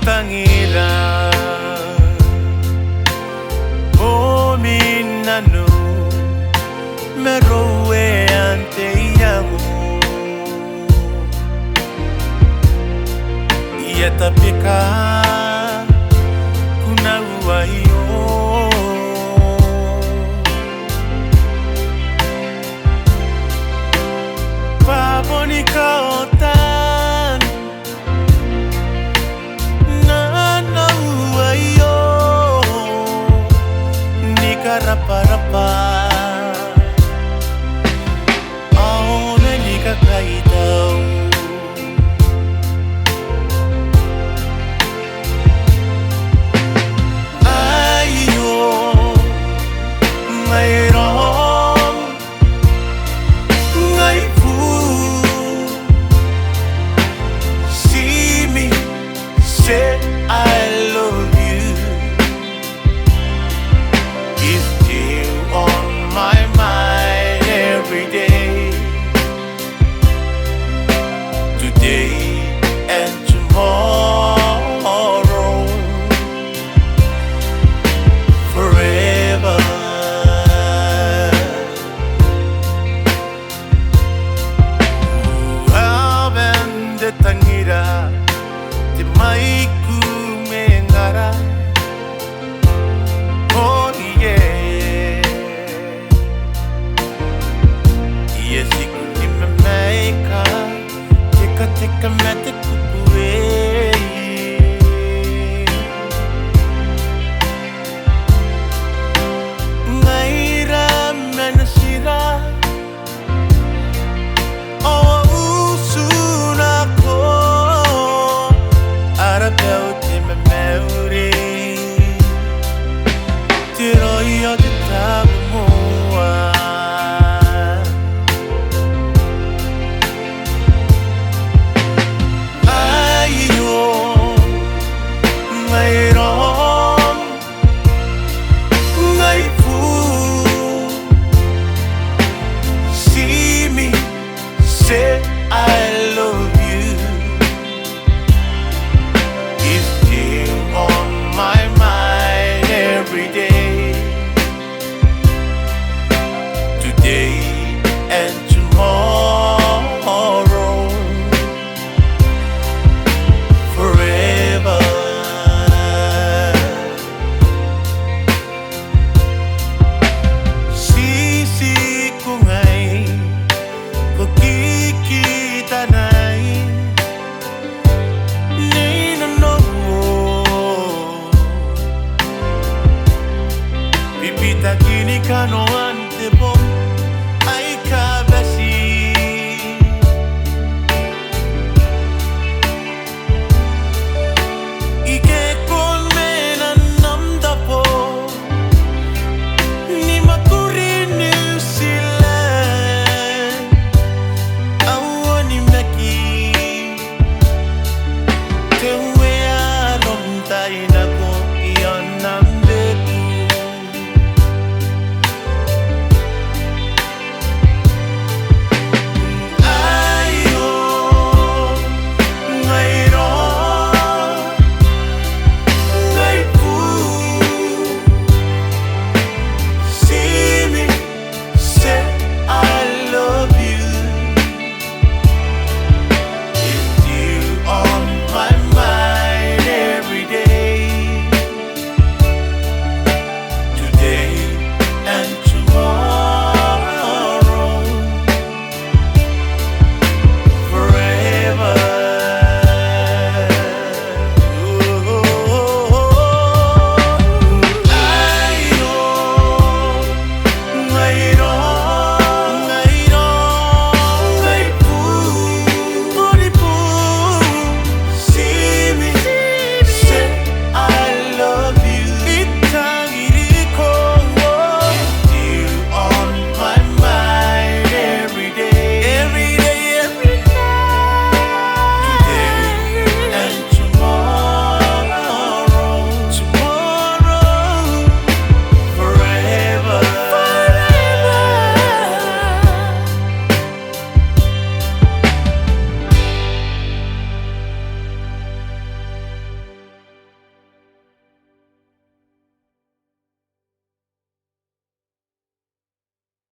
tangira o minano Marouea ante iago ia tapika kuna uaio Pavoni kaotan na uaio nika rapa-rapa aone nika kaitau Say I love you is still on my mind every day, today and tomorrow, forever. Abende tangira mai kumengara oh yeah yes ikunimeka tika mate kupue ngaira manasira about my memory, tiroyo de tabumoa. Ayo, mayroon, ngayfu. See me, say I love you. On my mind every day, today and tomorrow, forever. Sisi kungay kukikita na'y Pipita kini kano ante bom